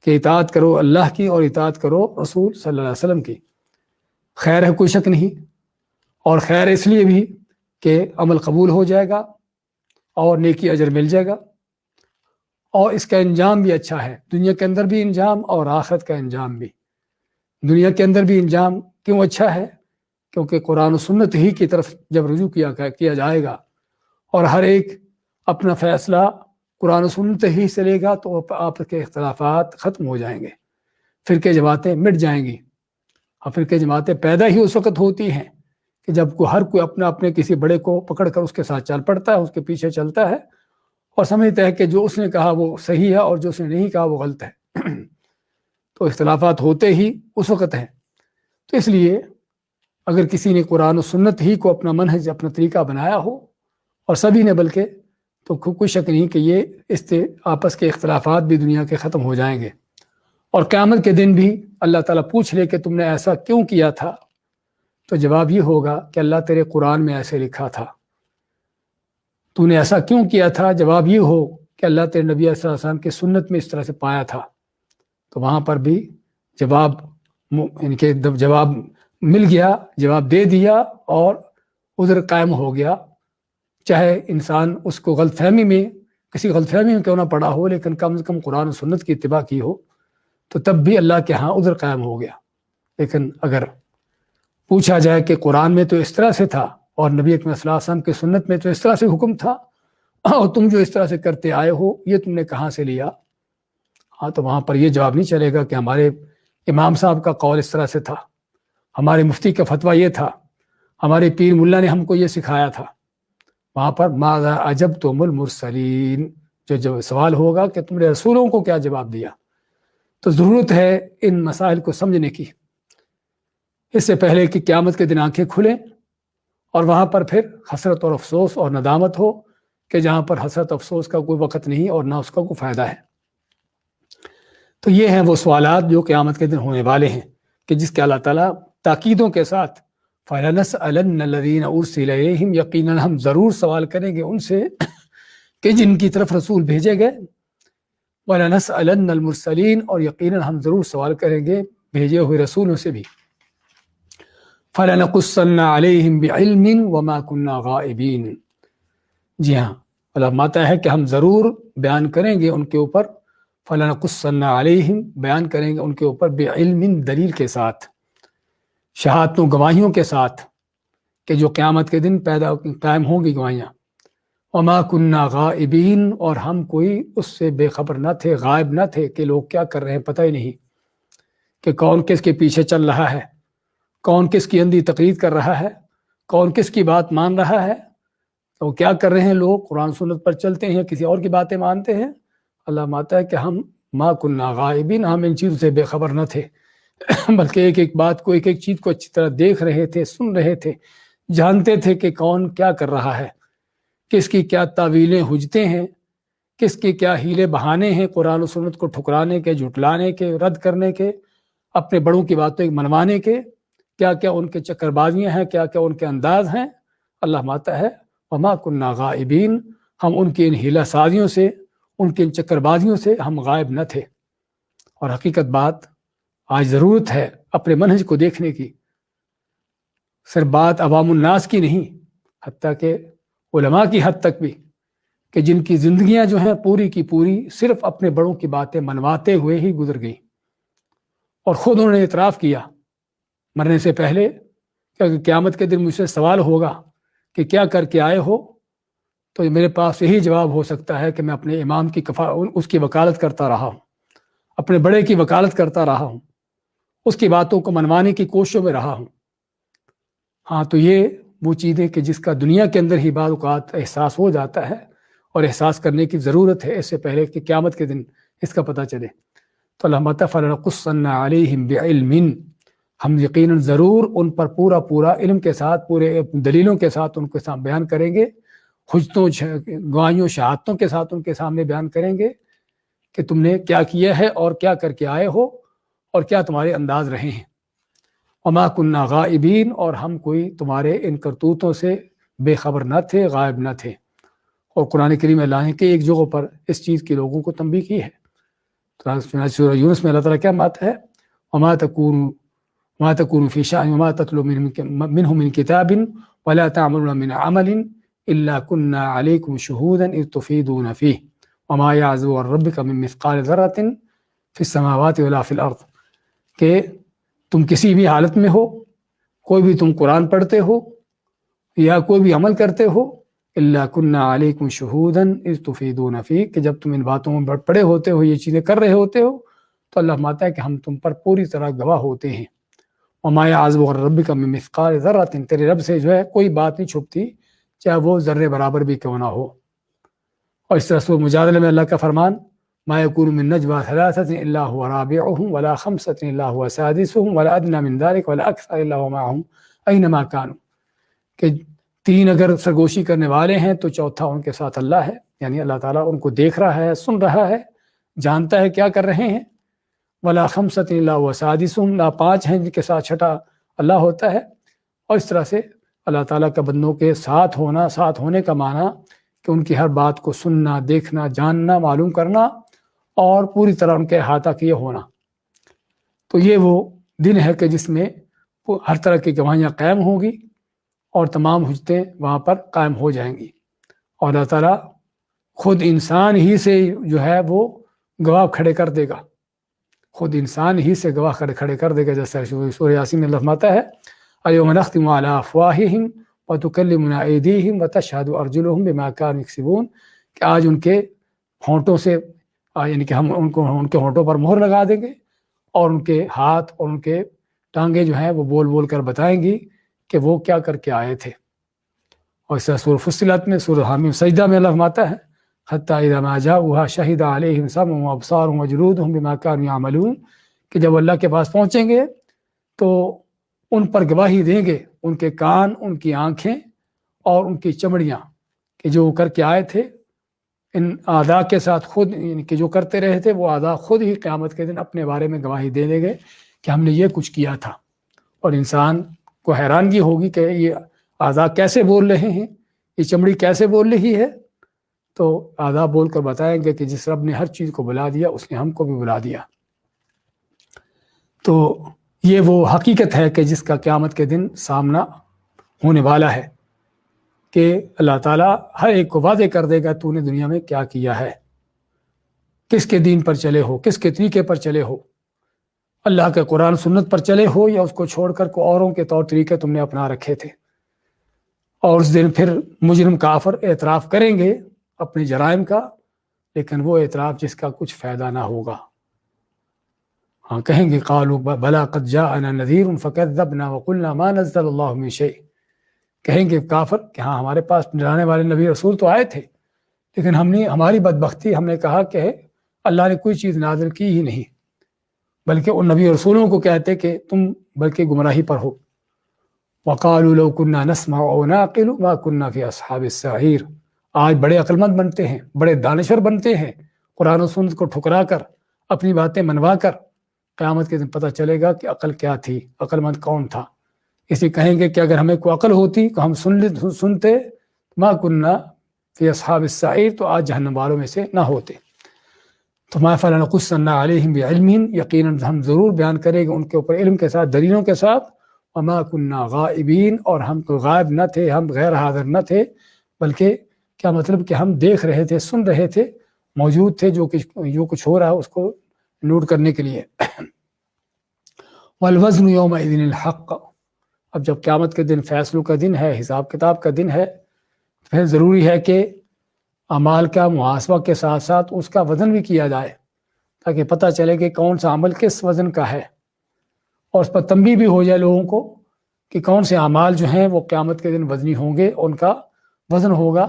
کہ اطاعت کرو اللہ کی اور اطاعت کرو رسول صلی اللہ علیہ وسلم کی۔ خیر ہے، کوئی شک نہیں، اور خیر اس لیے بھی کہ عمل قبول ہو جائے گا اور نیکی اجر مل جائے گا، اور اس کا انجام بھی اچھا ہے، دنیا کے اندر بھی انجام اور آخرت کا انجام بھی۔ دنیا کے اندر بھی انجام کیوں اچھا ہے؟ کیونکہ قرآن و سنت ہی کی طرف جب رجوع کیا جائے گا اور ہر ایک اپنا فیصلہ قرآن و سنت ہی سے لے گا، تو آپس کے اختلافات ختم ہو جائیں گے، فرقے جماعتیں مٹ جائیں گی۔ اور فرقے جماعتیں پیدا ہی اس وقت ہوتی ہیں کہ جب ہر کوئی اپنے کسی بڑے کو پکڑ کر اس کے ساتھ چل پڑتا ہے، اس کے پیچھے چلتا ہے اور سمجھتا ہے کہ جو اس نے کہا وہ صحیح ہے اور جو اس نے نہیں کہا وہ غلط ہے۔ تو اختلافات ہوتے ہی اس وقت ہیں۔ تو اس لیے اگر کسی نے قرآن و سنت ہی کو اپنا منہج، اپنا طریقہ بنایا ہو، اور سبھی نے، بلکہ، تو کوئی شک نہیں کہ یہ اس سے آپس کے اختلافات بھی دنیا کے ختم ہو جائیں گے، اور قیامت کے دن بھی اللہ تعالیٰ پوچھ لے کہ تم نے ایسا کیوں کیا تھا، تو جواب یہ ہوگا کہ اللہ تیرے قرآن میں ایسے لکھا تھا۔ تو نے ایسا کیوں کیا تھا؟ جواب یہ ہو کہ اللہ تیرے نبی صلی اللہ علیہ وسلم کی سنت میں اس طرح سے پایا تھا۔ تو وہاں پر بھی جواب مل گیا، جواب دے دیا، اور عذر قائم ہو گیا، چاہے انسان اس کو غلط فہمی میں، کسی غلط فہمی میں کیوں نہ پڑا ہو، لیکن کم از کم قرآن و سنت کی اتباع کی ہو، تو تب بھی اللہ کے ہاں عذر قائم ہو گیا۔ لیکن اگر پوچھا جائے کہ قرآن میں تو اس طرح سے تھا اور نبی اکرم صلی اللہ علیہ وسلم کی سنت میں تو اس طرح سے حکم تھا، اور تم جو اس طرح سے کرتے آئے ہو یہ تم نے کہاں سے لیا؟ ہاں، تو وہاں پر یہ جواب نہیں چلے گا کہ ہمارے امام صاحب کا قول اس طرح سے تھا، ہمارے مفتی کا فتویٰ یہ تھا، ہمارے پیر ملا نے ہم کو یہ سکھایا تھا۔ وہاں پر ماذا اجبتم المرسلین، جو سوال ہوگا کہ تم نے رسولوں کو کیا جواب دیا۔ تو ضرورت ہے ان مسائل کو سمجھنے کی، اس سے پہلے کہ قیامت کے دن آنکھیں کھلیں اور وہاں پر پھر حسرت اور افسوس اور ندامت ہو کہ جہاں پر حسرت افسوس کا کوئی وقت نہیں اور نہ اس کا کوئی فائدہ ہے۔ تو یہ ہیں وہ سوالات جو قیامت کے دن ہونے والے ہیں کہ جس کے اللہ تعالیٰ تاکیدوں کے ساتھ فَلَنَسْأَلَنَّ الَّذِينَ أُرْسِلَ إِلَيْهِمْ یقیناً ہم ضرور سوال کریں گے ان سے کہ جن کی طرف رسول بھیجے گئے، وَلَنَسْأَلَنَّ الْمُرْسَلِينَ اور یقیناً ہم ضرور سوال کریں گے بھیجے ہوئے رسولوں سے بھی۔ فَلَنَقُصَّنَّ عَلَيْهِمْ بِعِلْمٍ وَمَا كُنَّا غَائِبِينَ جی ہاں، علماء ہے کہ ہم ضرور بیان کریں گے ان کے اوپر، فَلَنَقُصَّنَّ عَلَيْهِمْ بیان کریں گے ان کے اوپر بِعِلْمٍ دلیل کے ساتھ، شہادتوں گواہیوں کے ساتھ کہ جو قیامت کے دن قائم ہوں گی گواہیاں، وما کننا غائبین، اور ہم کوئی اس سے بے خبر نہ تھے، غائب نہ تھے کہ لوگ کیا کر رہے ہیں، پتہ ہی نہیں کہ کون کس کے پیچھے چل رہا ہے، کون کس کی اندھی تقلید کر رہا ہے، کون کس کی بات مان رہا ہے، تو کیا کر رہے ہیں لوگ، قرآن سنت پر چلتے ہیں، کسی اور کی باتیں مانتے ہیں۔ اللہ ماتا ہے کہ ہم ما کننا غائبین، ہم ان چیزوں سے بے خبر نہ تھے، بلکہ ایک ایک بات کو، ایک ایک چیز کو اچھی طرح دیکھ رہے تھے، سن رہے تھے، جانتے تھے کہ کون کیا کر رہا ہے، کس کی کیا تعویلیں حجتیں ہیں، کس کے کیا ہیلے بہانے ہیں قرآن و سنت کو ٹھکرانے کے، جھٹلانے کے، رد کرنے کے، اپنے بڑوں کی باتیں منوانے کے، کیا کیا ان کے چکر بازیاں ہیں، کیا کیا ان کے انداز ہیں۔ اللہ ماتا ہے وما کننا غائبین، ہم ان کی ان ہیلہ سازیوں سے، ان کی ان چکر بازیوں سے ہم غائب نہ تھے۔ اور حقیقت بات، آج ضرورت ہے اپنے منہج کو دیکھنے کی، صرف بات عوام الناس کی نہیں، حتیٰ کہ علماء کی حد تک بھی، کہ جن کی زندگیاں جو ہیں پوری کی پوری صرف اپنے بڑوں کی باتیں منواتے ہوئے ہی گزر گئیں، اور خود انہوں نے اعتراف کیا مرنے سے پہلے کہ قیامت کے دن مجھ سے سوال ہوگا کہ کیا کر کے آئے ہو، تو میرے پاس یہی جواب ہو سکتا ہے کہ میں اپنے امام کی اس کی وکالت کرتا رہا ہوں، اپنے بڑے کی وکالت کرتا رہا ہوں، اس کی باتوں کو منوانے کی کوششوں میں رہا ہوں۔ ہاں، تو یہ وہ چیزیں کہ جس کا دنیا کے اندر ہی بعض اوقات احساس ہو جاتا ہے، اور احساس کرنے کی ضرورت ہے اس سے پہلے کہ قیامت کے دن اس کا پتہ چلے۔ تو اللہ مطلب فَلَنَقُصَّنَّ عَلَيْهِمْ بِعِلْمٍ، ہم یقیناً ضرور ان پر پورا علم کے ساتھ، پورے دلیلوں کے ساتھ ان کے سامنے بیان کریں گے، حجتوں، گواہیوں، شہادتوں کے ساتھ ان کے سامنے بیان کریں گے کہ تم نے کیا کیا ہے اور کیا کر کے آئے ہو اور کیا تمہارے انداز رہے ہیں۔ وما کننا غائبین، اور ہم کوئی تمہارے ان کرتوتوں سے بے خبر نہ تھے، غائب نہ تھے۔ اور قرآن کریم اللہ نے کہ ایک جگہ پر اس چیز کی لوگوں کو تنبیہ کی ہے۔ سورہ یونس میں اللہ تعالیٰ کیا بات ہے، وما تکون فی شأن وما تتلو منہ من کتاب ولا تعملون من عمل الا كنا علیکم شہودا اذ تفیدون فیہ وما یعزب عن ربک من مثقال ذرۃ فی السماوات ولا فی الارض، کہ تم کسی بھی حالت میں ہو، کوئی بھی تم قرآن پڑھتے ہو یا کوئی بھی عمل کرتے ہو، الا كنا علیکم شہودا اذ تفیدون فیہ، کہ جب تم ان باتوں میں پڑے ہوتے ہو، یہ چیزیں کر رہے ہوتے ہو، تو اللہ ماتا ہے کہ ہم تم پر پوری طرح گواہ ہوتے ہیں۔ وما یعزب عن ربک من مثقال ذرۃ، تیرے رب سے جو ہے کوئی بات نہیں چھپتی، چاہے وہ ذرے برابر بھی کیوں نہ ہو۔ اور اس طرح سورہ مجادلہ میں اللہ کا فرمان، ما یکون من نجوى ثلاثة الا هو رابعهم ولا خمسة الا هو سادسهم ولا ادنى من ذلك ولا اکثر الا هو معهم اینما كانوا، کہ تین اگر سرگوشی کرنے والے ہیں تو چوتھا ان کے ساتھ اللہ ہے، یعنی اللہ تعالیٰ ان کو دیکھ رہا ہے، سن رہا ہے، جانتا ہے کیا کر رہے ہیں۔ ولا خمسة الا هو سادسهم، نہ پانچ ہیں جن کے ساتھ چھٹا اللہ ہوتا ہے۔ اور اس طرح سے اللہ تعالیٰ کا بندوں کے ساتھ ہونا، ساتھ ہونے کا معنی کہ ان کی ہر بات کو سننا، دیکھنا، جاننا، معلوم کرنا، اور پوری طرح ان کے احاطہ کیے ہونا۔ تو یہ وہ دن ہے کہ جس میں ہر طرح کی گواہیاں قائم ہوں گی اور تمام حجتیں وہاں پر قائم ہو جائیں گی، اور اللہ تعالیٰ خود انسان ہی سے جو ہے وہ گواہ کھڑے کر دے گا، خود انسان ہی سے گواہ کھڑے کر دے گا، جیسا سورہ یاسین میں اللہ فرماتا ہے الیوم نختم علی افواہہم وتکلمنا ایدیہم وتشہد ارجلہم بما کانوا یکسبون، کہ آج ان کے ہونٹوں سے، یعنی کہ ہم ان کے ہونٹوں پر مہر لگا دیں گے، اور ان کے ہاتھ اور ان کے ٹانگیں جو ہیں وہ بول بول کر بتائیں گی کہ وہ کیا کر کے آئے تھے۔ اور اس طرح سورہ فصلت میں، سورہ حامیم سجدہ میں اللہ فرماتا ہے حتی اذا ما جاؤوها شہد علیہم سمعهم وابصارهم وجلودهم بما كانوا يعملون، کہ جب اللہ کے پاس پہنچیں گے تو ان پر گواہی دیں گے ان کے کان، ان کی آنکھیں اور ان کی چمڑیاں، کہ جو کر کے آئے تھے ان اعضاء کے ساتھ، خود یعنی کہ جو کرتے رہے تھے وہ اعضاء خود ہی قیامت کے دن اپنے بارے میں گواہی دے دیں گے کہ ہم نے یہ کچھ کیا تھا۔ اور انسان کو حیرانگی ہوگی کہ یہ اعضاء کیسے بول رہے ہیں، یہ چمڑی کیسے بول رہی ہے، تو اعضاء بول کر بتائیں گے کہ جس رب نے ہر چیز کو بلا دیا اس نے ہم کو بھی بلا دیا۔ تو یہ وہ حقیقت ہے کہ جس کا قیامت کے دن سامنا ہونے والا ہے، کہ اللہ تعالیٰ ہر ایک کو واضح کر دے گا تو نے دنیا میں کیا کیا ہے، کس کے دین پر چلے ہو، کس کے طریقے پر چلے ہو، اللہ کے قرآن سنت پر چلے ہو یا اس کو چھوڑ کر کو اوروں کے طور طریقے تم نے اپنا رکھے تھے۔ اور اس دن پھر مجرم کافر اعتراف کریں گے اپنے جرائم کا، لیکن وہ اعتراف جس کا کچھ فائدہ نہ ہوگا۔ ہاں کہیں گے قالوا بلا قد جاءنا نذیر فکذبنا وقلنا ما نزل اللہ من شیء، کہیں گے کافر کہ ہاں ہمارے پاس ڈرانے والے نبی رسول تو آئے تھے، لیکن ہماری بدبختی، ہم نے کہا کہ اللہ نے کوئی چیز نازل کی ہی نہیں، بلکہ ان نبی رسولوں کو کہتے کہ تم بلکہ گمراہی پر ہو۔ وقالوا لو كنا نسمع او نعقل ما كنا في اصحاب السعیر، آج بڑے عقل مند بنتے ہیں، بڑے دانشور بنتے ہیں، قرآن و سنت کو ٹھکرا کر، اپنی باتیں منوا کر، قیامت کے دن پتہ چلے گا کہ عقل کیا تھی، عقل مند کون تھا۔ اسی کہیں گے کہ اگر ہمیں کوئی عقل ہوتی تو ہم سنتے ما كنا في اصحاب السعیر، تو آج جہنم والوں میں سے نہ ہوتے۔ تو ما فلنقصن علیہم بعلم، یقیناً ہم ضرور بیان کریں گے ان کے اوپر علم کے ساتھ، دلیلوں کے ساتھ۔ وما كنا غائبین، اور ہم تو غائب نہ تھے، ہم غیر حاضر نہ تھے، بلکہ کیا مطلب کہ ہم دیکھ رہے تھے، سن رہے تھے، موجود تھے، جو کچھ ہو رہا ہے اس کو نوٹ کرنے کے لیے۔ والوزن یومئذ الحق، اب جب قیامت کے دن فیصلوں کا دن ہے، حساب کتاب کا دن ہے، پھر ضروری ہے کہ اعمال کا محاسبہ کے ساتھ ساتھ اس کا وزن بھی کیا جائے، تاکہ پتہ چلے کہ کون سا عمل کس وزن کا ہے، اور اس پر تنبیہ بھی ہو جائے لوگوں کو کہ کون سے اعمال جو ہیں وہ قیامت کے دن وزنی ہوں گے، ان کا وزن ہوگا،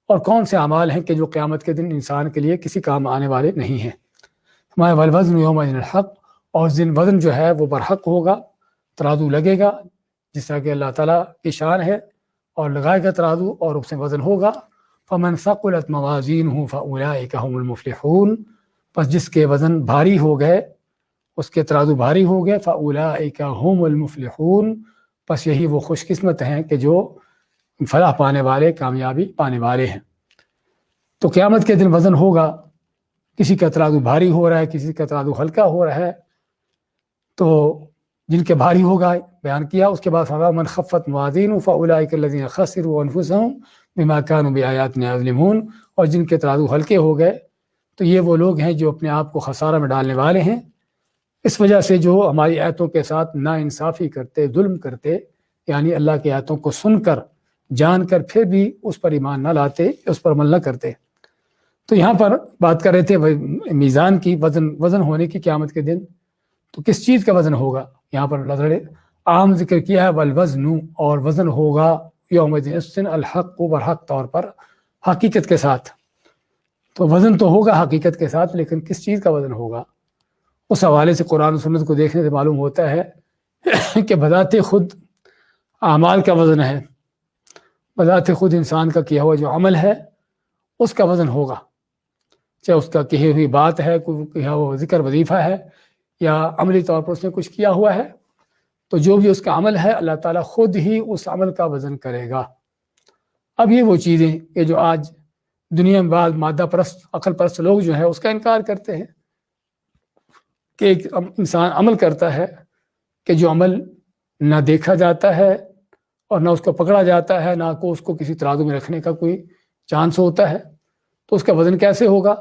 اور کون سے اعمال ہیں کہ جو قیامت کے دن انسان کے لیے کسی کام آنے والے نہیں ہیں۔ ہمارے والوزن یومئذ الحق، اور اس دن وزن جو ہے وہ برحق ہوگا، ترازو لگے گا، جس طرح کہ اللہ تعالیٰ کی شان ہے، اور لگائے گا ترازو اور اس سے وزن ہوگا۔ فمن ثقلت موازینہ فاولئک هم المفلحون، پس جس کے وزن بھاری ہو گئے، اس کے ترازو بھاری ہو گئے، فاولئک هم المفلحون، پس یہی وہ خوش قسمت ہیں کہ جو فلاح پانے والے، کامیابی پانے والے ہیں۔ تو قیامت کے دن وزن ہوگا، کسی کا ترازو بھاری ہو رہا ہے، کسی کا ترازو ہلکا ہو رہا ہے، تو جن کے بھاری ہوگا بیان کیا، اس کے بعد من خفت موازینہ فاولئک الذین خسروا انفسهم بما كانوا بآیاتنا یظلمون، اور جن کے ترازو ہلکے ہو گئے تو یہ وہ لوگ ہیں جو اپنے آپ کو خسارہ میں ڈالنے والے ہیں، اس وجہ سے جو ہماری آیتوں کے ساتھ ناانصافی کرتے، ظلم کرتے، یعنی اللہ کی آیتوں کو سن کر، جان کر، پھر بھی اس پر ایمان نہ لاتے، اس پر عمل نہ کرتے۔ تو یہاں پر بات کر رہے تھے میزان کی، وزن ہونے کی قیامت کے دن، تو کس چیز کا وزن ہوگا؟ یہاں پر اللہ تعالیٰ نے عام ذکر کیا ہے، والوزن، اور وزن ہوگا یومئذ اس دن الحق، برحق طور پر، حقیقت کے ساتھ۔ تو وزن تو ہوگا حقیقت کے ساتھ، لیکن کس چیز کا وزن ہوگا؟ اس حوالے سے قرآن و سنت کو دیکھنے سے معلوم ہوتا ہے کہ بذات خود اعمال کا وزن ہے، بذات خود انسان کا کیا ہوا جو عمل ہے اس کا وزن ہوگا، چاہے اس کا کہی ہوئی بات ہے، کوئی کہا ہوا ذکر وظیفہ ہے، یا عملی طور پر اس نے کچھ کیا ہوا ہے، تو جو بھی اس کا عمل ہے اللہ تعالیٰ خود ہی اس عمل کا وزن کرے گا۔ اب یہ وہ چیزیں کہ جو آج دنیا میں بعض مادہ پرست، عقل پرست لوگ جو ہے اس کا انکار کرتے ہیں کہ ایک انسان عمل کرتا ہے کہ جو عمل نہ دیکھا جاتا ہے اور نہ اس کو پکڑا جاتا ہے، نہ کو اس کو کسی ترازو میں رکھنے کا کوئی چانس ہوتا ہے، تو اس کا وزن کیسے ہوگا؟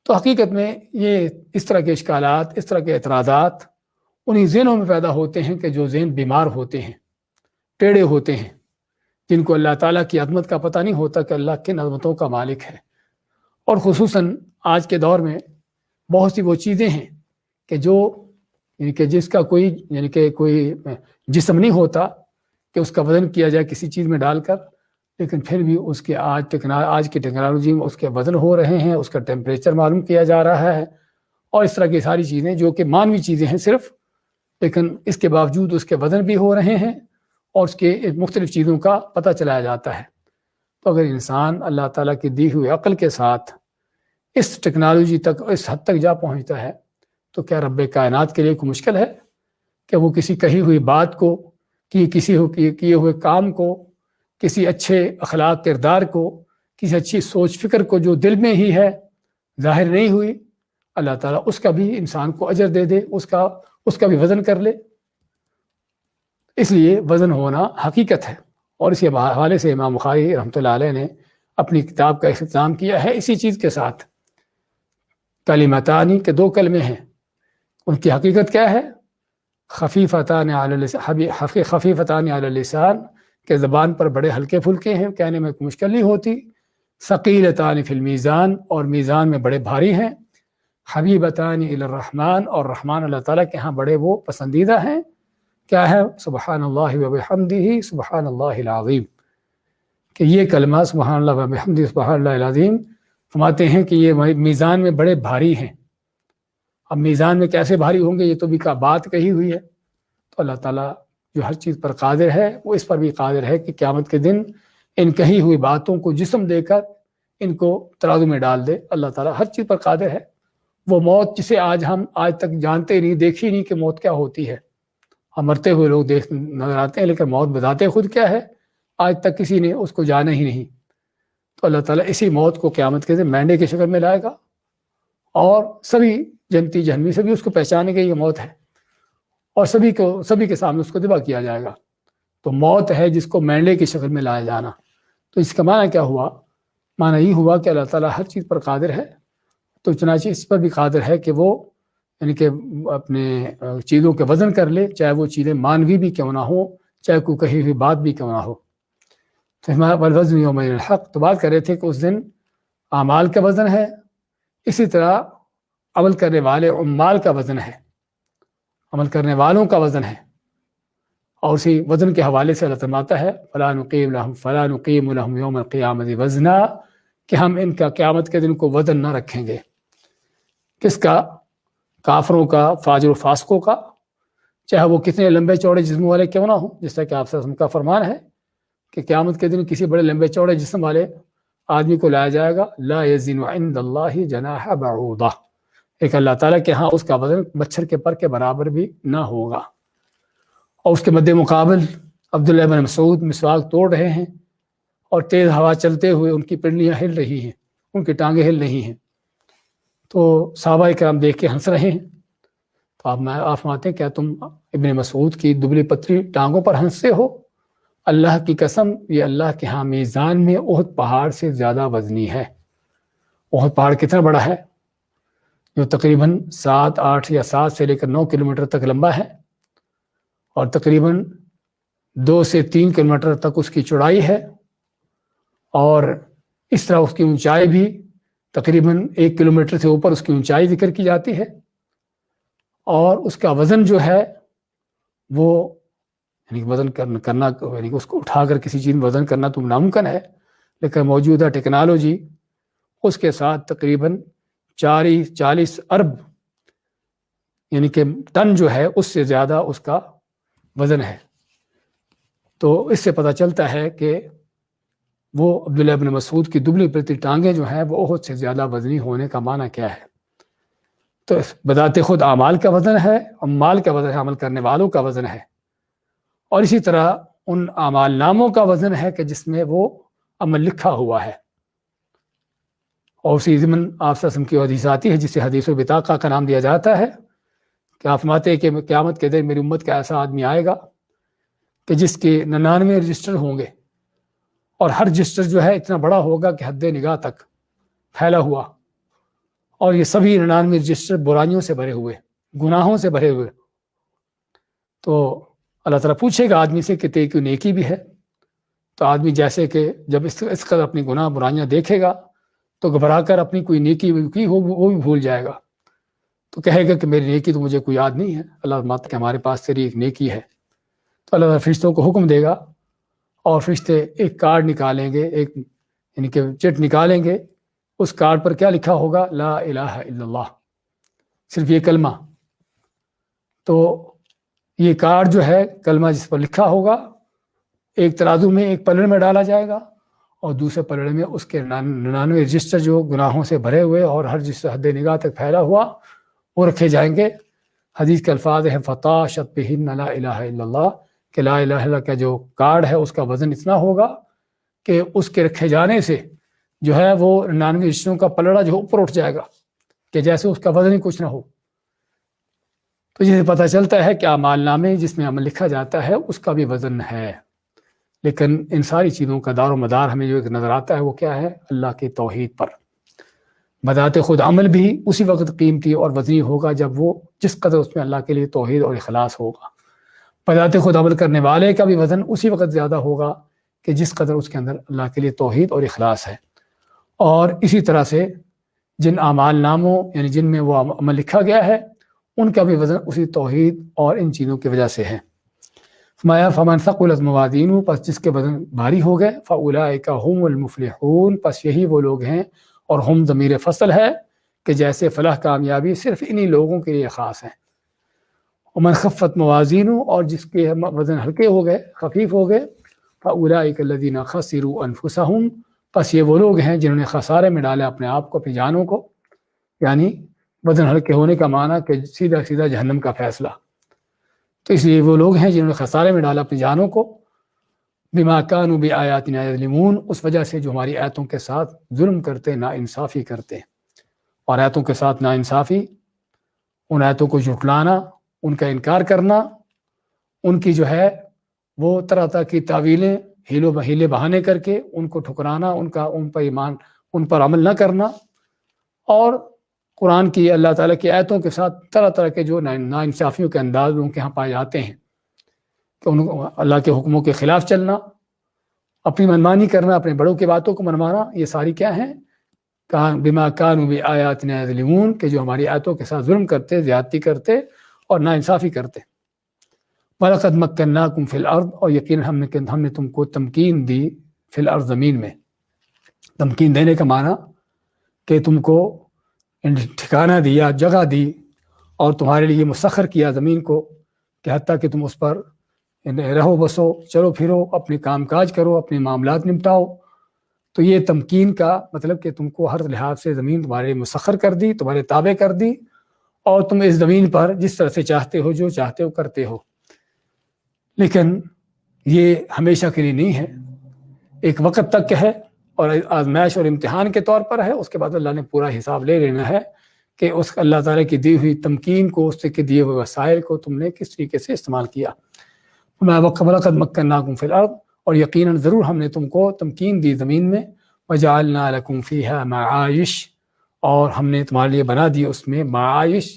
تو حقیقت میں یہ اس طرح کے اشکالات، اس طرح کے اعتراضات انہی ذہنوں میں پیدا ہوتے ہیں کہ جو ذہن بیمار ہوتے ہیں، ٹیڑے ہوتے ہیں، جن کو اللہ تعالیٰ کی عظمت کا پتہ نہیں ہوتا کہ اللہ کن عظمتوں کا مالک ہے۔ اور خصوصاً آج کے دور میں بہت سی وہ چیزیں ہیں کہ جو یعنی کہ جس کا کوئی یعنی کہ کوئی جسم نہیں ہوتا کہ اس کا وزن کیا جائے کسی چیز میں ڈال کر، لیکن پھر بھی اس کے آج کی ٹیکنالوجی میں اس کے وزن ہو رہے ہیں، اس کا ٹیمپریچر معلوم کیا جا رہا ہے، اور اس طرح کی ساری چیزیں جو کہ مانوی چیزیں ہیں صرف، لیکن اس کے باوجود اس کے وزن بھی ہو رہے ہیں اور اس کے مختلف چیزوں کا پتہ چلایا جاتا ہے۔ تو اگر انسان اللہ تعالیٰ کی دی ہوئی عقل کے ساتھ اس ٹیکنالوجی تک، اس حد تک جا پہنچتا ہے، تو کیا رب کائنات کے لیے کوئی مشکل ہے کہ وہ کسی کہی ہوئی بات کو، کسی کیے ہوئے کام کو، کسی اچھے اخلاق کردار کو، کسی اچھی سوچ فکر کو جو دل میں ہی ہے، ظاہر نہیں ہوئی، اللہ تعالیٰ اس کا بھی انسان کو اجر دے دے، اس کا بھی وزن کر لے؟ اس لیے وزن ہونا حقیقت ہے، اور اسی حوالے سے امام بخاری رحمۃ اللہ علیہ نے اپنی کتاب کا اختتام کیا ہے اسی چیز کے ساتھ، کلمتانی کے دو کلمے ہیں، ان کی حقیقت کیا ہے؟ خفیفتان علی اللسان، کہ زبان پر بڑے ہلکے پھلکے ہیں، کہنے میں کوئی مشکل نہیں ہوتی، ثقیلتان فی المیزان، اور میزان میں بڑے بھاری ہیں، حبیبتان الی الرحمن، اور رحمان اللہ تعالیٰ کے ہاں بڑے وہ پسندیدہ ہیں۔ کیا ہے؟ سبحان اللہ وبحمدہ سبحان اللہ العظیم، کہ یہ کلمہ سبحان اللہ وبحمدہ سبحان اللہ العظیم فرماتے ہیں کہ یہ میزان میں بڑے بھاری ہیں۔ اب میزان میں کیسے بھاری ہوں گے، یہ تو بھی بات کہی ہوئی ہے۔ تو اللہ تعالیٰ جو ہر چیز پر قادر ہے، وہ اس پر بھی قادر ہے کہ قیامت کے دن ان کہی ہوئی باتوں کو جسم دے کر ان کو ترازو میں ڈال دے۔ اللہ تعالیٰ ہر چیز پر قادر ہے۔ وہ موت جسے ہم آج تک جانتے نہیں، دیکھی نہیں کہ موت کیا ہوتی ہے۔ ہم مرتے ہوئے لوگ دیکھ نظر آتے ہیں، لیکن موت بذات خود کیا ہے، آج تک کسی نے اس کو جانا ہی نہیں۔ تو اللہ تعالیٰ اسی موت کو قیامت کے دن مینڈے کی شکل میں لائے گا، اور سبھی جنتی جہنمی سبھی اس کو پہچانے گے یہ موت ہے، اور سبھی کے سامنے اس کو ذبح کیا جائے گا۔ تو موت ہے جس کو مینڈے کی شکل میں لایا جانا۔ تو اس کا معنی کیا ہوا؟ معنی یہ ہوا کہ اللہ تعالیٰ ہر چیز پر قادر ہے، تو چنانچہ اس پر بھی قادر ہے کہ وہ یعنی کہ اپنے چیزوں کے وزن کر لے، چاہے وہ چیزیں مانوی بھی کیوں نہ ہو، چاہے کوئی کہی ہوئی بات بھی کیوں نہ ہو۔ تو ہمارا والوزن یومئذ الحق، تو بات کر رہے تھے کہ اس دن اعمال کا وزن ہے، اسی طرح عمل کرنے والے عمال کا وزن ہے، عمل کرنے والوں کا وزن ہے، اور اسی وزن کے حوالے سے اللہ فرماتا ہے فلا نقیم لهم یوم القیامت وزنا، کہ ہم ان کا قیامت کے دن کو وزن نہ رکھیں گے۔ کس کا؟ کافروں کا، فاجر و فاسقوں کا، چاہے وہ کتنے لمبے چوڑے جسم والے کیوں نہ ہوں، جس طرح کہ آپ سے کا فرمان ہے کہ قیامت کے دن کسی بڑے لمبے چوڑے جسم والے آدمی کو لایا جائے گا، لا یزن عند اللہ جناح بعوضہ، ایک اللہ تعالیٰ کے ہاں اس کا وزن مچھر کے پر کے برابر بھی نہ ہوگا۔ اور اس کے مد مقابل عبداللہ بن مسعود مسواک توڑ رہے ہیں، اور تیز ہوا چلتے ہوئے ان کی پنڈلیاں ہل رہی ہیں، ان کی ٹانگیں ہل رہی ہیں، تو صحابہ کرام دیکھ کے ہنس رہے ہیں۔ تو آپ فرماتے ہیں کیا تم ابن مسعود کی دبلی پتلی ٹانگوں پر ہنستے ہو؟ اللہ کی قسم، یہ اللہ کے ہاں میزان میں احد پہاڑ سے زیادہ وزنی ہے۔ احد پہاڑ کتنا بڑا ہے؟ جو تقریباً 8 یا 7 سے لے کر 9 کلومیٹر تک لمبا ہے، اور تقریباً 2 سے 3 کلومیٹر تک اس کی چوڑائی ہے، اور اس طرح اس کی اونچائی بھی تقریباً 1 کلومیٹر سے اوپر اس کی اونچائی ذکر کی جاتی ہے، اور اس کا وزن جو ہے وہ یعنی وزن کرنا یعنی اس کو اٹھا کر کسی چیز میں وزن کرنا تو ناممکن ہے، لیکن موجودہ ٹیکنالوجی اس کے ساتھ تقریباً 40 ارب یعنی کہ ٹن جو ہے اس سے زیادہ اس کا وزن ہے۔ تو اس سے پتہ چلتا ہے کہ وہ عبداللہ بن مسعود کی دبلی پتلی ٹانگیں جو ہیں وہ احد سے زیادہ وزنی ہونے کا معنی کیا ہے؟ تو بذات خود اعمال کا وزن ہے، عمال کا وزن ہے، عمل کرنے والوں کا وزن ہے، اور اسی طرح ان اعمال ناموں کا وزن ہے کہ جس میں وہ عمل لکھا ہوا ہے۔ اور اسی ضمن آپ سے کی حدیث آتی ہے جسے حدیث البطاقہ کا نام دیا جاتا ہے، کہ آپ فرماتے ہیں کہ قیامت کے دن میری امت کا ایسا آدمی آئے گا کہ جس کے 99 رجسٹر ہوں گے، اور ہر رجسٹر جو ہے اتنا بڑا ہوگا کہ حد نگاہ تک پھیلا ہوا، اور یہ سبھی 99 رجسٹر برائیوں سے بھرے ہوئے، گناہوں سے بھرے ہوئے۔ تو اللہ تعالیٰ پوچھے گا آدمی سے کہ تیری کوئی نیکی بھی ہے؟ تو آدمی جیسے کہ جب اس قدر اپنی گناہ برائیاں دیکھے گا تو گھبرا کر اپنی کوئی نیکی کی وہ بھی بھول جائے گا، تو کہے گا کہ میری نیکی تو مجھے کوئی یاد نہیں ہے۔ اللہ فرماتا ہے کہ ہمارے پاس تیری ایک نیکی ہے۔ تو اللہ تعالیٰ فرشتوں کو حکم دے گا، اور فرشتے ایک کارڈ نکالیں گے، ایک یعنی کہ چٹ نکالیں گے، اس کارڈ پر کیا لکھا ہوگا؟ لا الہ الا اللہ، صرف یہ کلمہ۔ تو یہ کارڈ جو ہے کلمہ جس پر لکھا ہوگا، ایک ترازو میں ایک پلڑے میں ڈالا جائے گا، اور دوسرے پلڑے میں اس کے 99 رجسٹر جو گناہوں سے بھرے ہوئے اور ہر جس حد نگاہ تک پھیلا ہوا وہ رکھے جائیں گے۔ حدیث کے الفاظ ہیں فَطَاشَتْ بِهِنَّ لَا إِلَٰهَ إِلَّا اللَّهُ، کہ لا الہ الا اللہ کا جو کارڈ ہے اس کا وزن اتنا ہوگا کہ اس کے رکھے جانے سے جو ہے وہ 99 رجسٹروں کا پلڑا جو اوپر اٹھ جائے گا کہ جیسے اس کا وزن ہی کچھ نہ ہو۔ تو یہ پتہ چلتا ہے کہ اعمال نامے جس میں عمل لکھا جاتا ہے اس کا بھی وزن ہے، لیکن ان ساری چیزوں کا دار و مدار ہمیں جو ایک نظر آتا ہے وہ کیا ہے؟ اللہ کی توحید پر۔ بذات خود عمل بھی اسی وقت قیمتی اور وزنی ہوگا جب وہ جس قدر اس میں اللہ کے لیے توحید اور اخلاص ہوگا۔ بذات خود عمل کرنے والے کا بھی وزن اسی وقت زیادہ ہوگا کہ جس قدر اس کے اندر اللہ کے لیے توحید اور اخلاص ہے۔ اور اسی طرح سے جن اعمال ناموں یعنی جن میں وہ عمل لکھا گیا ہے ان کا بھی وزن اسی توحید اور ان چیزوں کی وجہ سے ہے۔ فرمایا فمن ثقلت موازینہ، پس جس کے وزن بھاری ہو گئے، فاولئک هم المفلحون، پس یہی وہ لوگ ہیں، اور ہم ضمیر فصل ہے کہ جیسے فلاح کامیابی صرف انہی لوگوں کے لیے خاص ہے۔ ومن خفت موازینہ، اور جس کے وزن ہلکے ہو گئے، خفیف ہو گئے، فاولئک الذین خسروا انفسهم، پس یہ وہ لوگ ہیں جنہوں نے خسارے میں ڈالا اپنے آپ کو، اپنی جانوں کو، یعنی وزن ہلکے ہونے کا معنی کہ سیدھا سیدھا جہنم کا فیصلہ۔ تو اس لیے وہ لوگ ہیں جنہوں نے خسارے میں ڈالا اپنی جانوں کو، بما کانوا بآیاتنا یظلمون، اس وجہ سے جو ہماری آیتوں کے ساتھ ظلم کرتے، ناانصافی کرتے، اور آیتوں کے ساتھ ناانصافی، ان آیتوں کو جھٹلانا، ان کا انکار کرنا، ان کی جو ہے وہ طرح طرح کی تعویلیں، ہیلے بہانے کر کے ان کو ٹھکرانا، ان پر ایمان، ان پر عمل نہ کرنا، اور قرآن کی اللہ تعالیٰ کی آیتوں کے ساتھ طرح طرح کے جو ناانصافیوں کے انداز ان کے ہاں پائے جاتے ہیں، کہ ان کو اللہ کے حکموں کے خلاف چلنا، اپنی منمانی کرنا، اپنے بڑوں کی باتوں کو منوانا، یہ ساری کیا ہیں؟ بما کانوا بآیاتنا یظلمون، کہ جو ہماری آیتوں کے ساتھ ظلم کرتے، زیادتی کرتے اور ناانصافی کرتے۔ وَلَقَدْ مَكَّنَّاكُمْ فِي الْأَرْضِ، اور یقین ہم نے تم کو تمکین دی، فی الارض، زمین میں۔ تمکین دینے کا معنی کہ تم کو ٹھکانہ دیا، جگہ دی، اور تمہارے لیے مسخر کیا زمین کو، کہ حتیٰ کہ تم اس پر رہو بسو، چلو پھرو، اپنے کام کاج کرو، اپنے معاملات نمٹاؤ۔ تو یہ تمکین کا مطلب کہ تم کو ہر لحاظ سے زمین تمہارے مسخر کر دی، تمہارے تابع کر دی، اور تم اس زمین پر جس طرح سے چاہتے ہو، جو چاہتے ہو کرتے ہو۔ لیکن یہ ہمیشہ کے لیے نہیں ہے، ایک وقت تک ہے، اور آزمائش اور امتحان کے طور پر ہے۔ اس کے بعد اللہ نے پورا حساب لے لینا ہے کہ اس اللہ تعالیٰ کی دی ہوئی تمکین کو، اس کے دیے ہوئے وسائل کو تم نے کس طریقے سے استعمال کیا۔ وَلَقَدْ مَكَّنَّاكُمْ فِي الْأَرْضِ، اور یقیناً ضرور ہم نے تم کو تمکین دی زمین میں، وَجَعَلْنَا لَكُمْ فِيهَا مَعَائِشَ، اور ہم نے تمہارے لیے بنا دی اس میں معائش،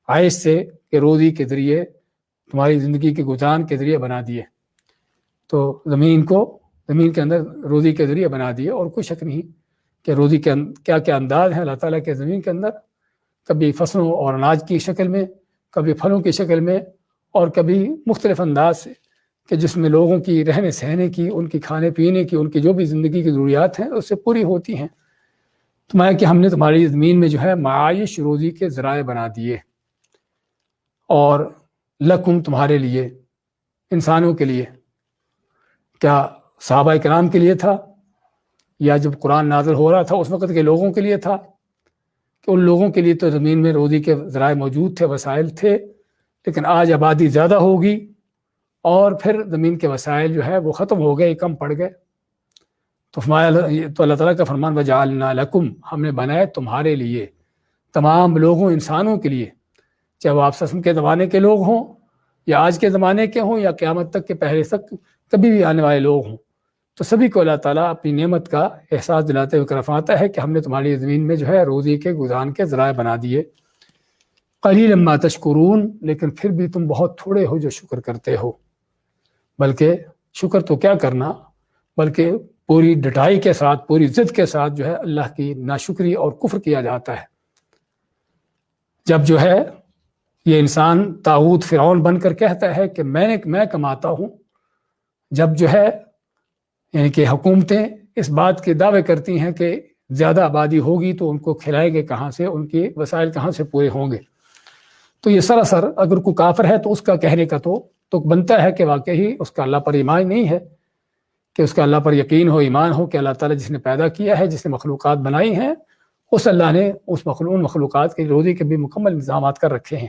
عائش سے کہ روزی کے ذریعے، تمہاری زندگی کے گزارن کے ذریعے بنا دیے۔ تو زمین کے اندر روزی کے ذریعے بنا دیے، اور کوئی شک نہیں کہ روزی کے کیا کیا انداز ہیں اللہ تعالیٰ کے زمین کے اندر، کبھی فصلوں اور اناج کی شکل میں، کبھی پھلوں کی شکل میں، اور کبھی مختلف انداز سے، کہ جس میں لوگوں کی رہنے سہنے کی، ان کی کھانے پینے کی، ان کی جو بھی زندگی کی ضروریات ہیں اس سے پوری ہوتی ہیں۔ تمہارے کہ ہم نے تمہاری زمین میں جو ہے معائش، روزی کے ذرائع بنا دیے، اور لکم، تمہارے لیے، انسانوں کے لیے۔ کیا صحابہ کرام کے لیے تھا، یا جب قرآن نازل ہو رہا تھا اس وقت کے لوگوں کے لیے تھا؟ کہ ان لوگوں کے لیے تو زمین میں روزی کے ذرائع موجود تھے، وسائل تھے، لیکن آج آبادی زیادہ ہوگی، اور پھر زمین کے وسائل جو ہے وہ ختم ہو گئے، کم پڑ گئے۔ تو اللہ تعالیٰ کا فرمان وَجَعَلْنَا لَكُمْ، ہم نے بنائے تمہارے لیے، تمام لوگوں، انسانوں کے لیے، چاہے وہ آپ کے زمانے کے لوگ ہوں، یا آج کے زمانے کے ہوں، یا قیامت تک کے پہلے تک کبھی بھی آنے والے لوگ ہوں، تو سبھی کو اللہ تعالیٰ اپنی نعمت کا احساس دلاتے ہوئے فرماتا ہے کہ ہم نے تمہاری زمین میں جو ہے روزی کے گزارن کے ذرائع بنا دیے۔ قلیلا ما تشکرون، لیکن پھر بھی تم بہت تھوڑے ہو جو شکر کرتے ہو۔ بلکہ شکر تو کیا کرنا، بلکہ پوری ڈٹائی کے ساتھ، پوری ضد کے ساتھ جو ہے اللہ کی ناشکری اور کفر کیا جاتا ہے۔ جب جو ہے یہ انسان طاغوت فرعون بن کر کہتا ہے کہ میں کماتا ہوں، جب جو ہے یعنی کہ حکومتیں اس بات کے دعوے کرتی ہیں کہ زیادہ آبادی ہوگی تو ان کو کھلائے گے کہاں سے، ان کے وسائل کہاں سے پورے ہوں گے، تو یہ سراسر اگر کوئی کافر ہے تو اس کا کہنے کا تو بنتا ہے کہ واقعی اس کا اللہ پر ایمان نہیں ہے، کہ اس کا اللہ پر یقین ہو، ایمان ہو کہ اللہ تعالیٰ جس نے پیدا کیا ہے، جس نے مخلوقات بنائی ہیں، اس اللہ نے ان مخلوقات کی روزی کے بھی مکمل انتظامات کر رکھے ہیں۔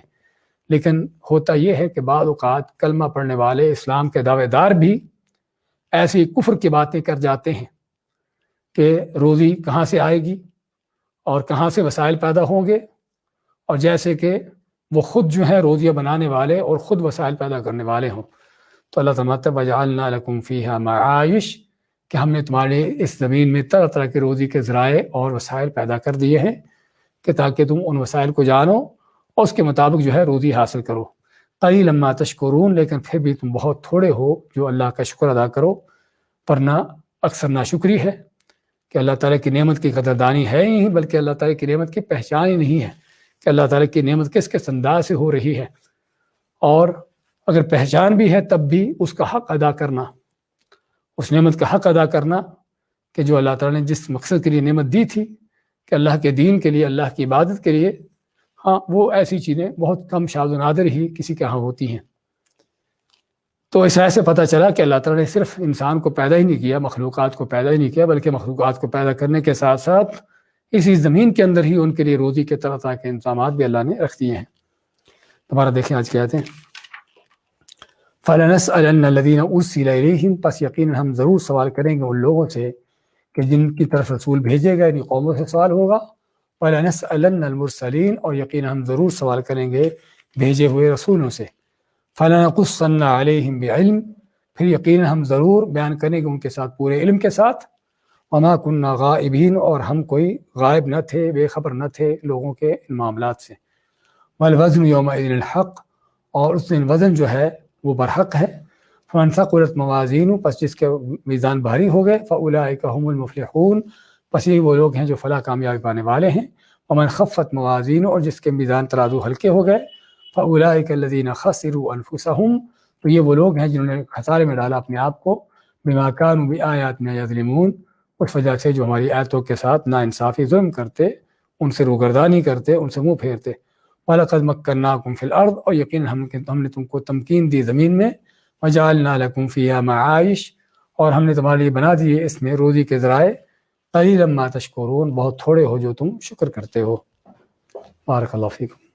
لیکن ہوتا یہ ہے کہ بعض اوقات کلمہ پڑھنے والے، اسلام کے دعوے دار بھی ایسی کفر کی باتیں کر جاتے ہیں کہ روزی کہاں سے آئے گی اور کہاں سے وسائل پیدا ہوں گے، اور جیسے کہ وہ خود جو ہے روزیاں بنانے والے اور خود وسائل پیدا کرنے والے ہوں۔ تو اللہ تعالیٰ وَجَعَلْنَا لَكُمْ فِيهَا مَعَائِشَ، کہ ہم نے تمہارے اس زمین میں طرح طرح کے روزی کے ذرائع اور وسائل پیدا کر دیے ہیں، کہ تاکہ تم ان وسائل کو جانو اور اس کے مطابق جو ہے روزی حاصل کرو۔ قلیلا ما تشکرون، لیکن پھر بھی تم بہت تھوڑے ہو جو اللہ کا شکر ادا کرو۔ پرنا اکثر ناشکری ہے کہ اللہ تعالیٰ کی نعمت کی قدردانی ہے ہی نہیں، بلکہ اللہ تعالیٰ کی نعمت کی پہچان ہی نہیں ہے کہ اللہ تعالیٰ کی نعمت کس کس انداز سے ہو رہی ہے، اور اگر پہچان بھی ہے تب بھی اس کا حق ادا کرنا، اس نعمت کا حق ادا کرنا کہ جو اللہ تعالیٰ نے جس مقصد کے لیے نعمت دی تھی کہ اللہ کے دین کے لیے، اللہ کی عبادت کے لیے، ہاں وہ ایسی چیزیں بہت کم شاذ و نادر ہی کسی کے ہاں ہوتی ہیں۔ تو اس ایسے پتہ چلا کہ اللہ تعالیٰ نے صرف انسان کو پیدا ہی نہیں کیا، مخلوقات کو پیدا ہی نہیں کیا، بلکہ مخلوقات کو پیدا کرنے کے ساتھ ساتھ اسی زمین کے اندر ہی ان کے لیے روزی کے طرح طرح کے انتظامات بھی اللہ نے رکھ دیے ہیں۔ تمہارا دیکھیں آج کیا کہتے ہیں، فَلَنَسْأَلَنَّ الَّذِينَ أُرْسِلَ إِلَيْهِمْ، پس یقیناً ہم ضرور سوال کریں گے ان لوگوں سے کہ جن کی طرف رسول بھیجے گئے، یعنی قوموں سے سوال ہوگا۔ وَلَنَسْأَلَنَّ الْمُرْسَلِينَ، اور یقیناً ہم ضرور سوال کریں گے بھیجے ہوئے رسولوں سے۔ فَلَنَقُصَّنَّ عَلَيْهِمْ بِعِلْمٍ، پھر یقیناً ہم ضرور بیان کریں گے ان کے ساتھ پورے علم کے ساتھ۔ وَمَا كُنَّا غَائِبِينَ، اور ہم کوئی غائب نہ تھے، بے خبر نہ تھے لوگوں کے ان معاملات سے۔ وَالْوَزْنُ يَوْمَئِذٍ الْحَقُّ، اور اس دن وزن جو ہے وہ برحق ہے۔ فَمَنْ ثَقُلَتْ مَوَازِينُهُ، پس جس کے میزان بھاری ہو گئے، فَأُولَٰئِكَ هُمُ الْمُفْلِحُونَ، پس یہ وہ لوگ ہیں جو فلاح کامیابی پانے والے ہیں۔ وَمَنْ خَفَّتْ مَوَازِينُهُ، اور جس کے میزان ترازو ہلکے ہو گئے، فَأُولَٰئِكَ الَّذِينَ خَسِرُوا أَنفُسَهُمْ، تو یہ وہ لوگ ہیں جنہوں نے خسارے میں ڈالا اپنے آپ کو، بِمَا كَانُوا بِآيَاتِنَا يَظْلِمُونَ، اس وجہ سے جو ہماری آیتوں کے ساتھ ناانصافی ظلم کرتے، ان سے روگردانی کرتے، ان سے منہ پھیرتے۔ وَلَقَدْ مَكَّنَّاكُمْ فِي الْأَرْضِ، اور یقین ہم نے تم کو تمکین دی زمین میں۔ وَجَعَلْنَا لَكُمْ فِيهَا مَعَائِشَ، اور ہم نے تمہارے لیے بنا دیے اس میں روزی کے ذرائع۔ قَلِيلًا مَا تَشْكُرُونَ، بہت تھوڑے ہو جو تم شکر کرتے ہو۔ بارک اللہ فیکم۔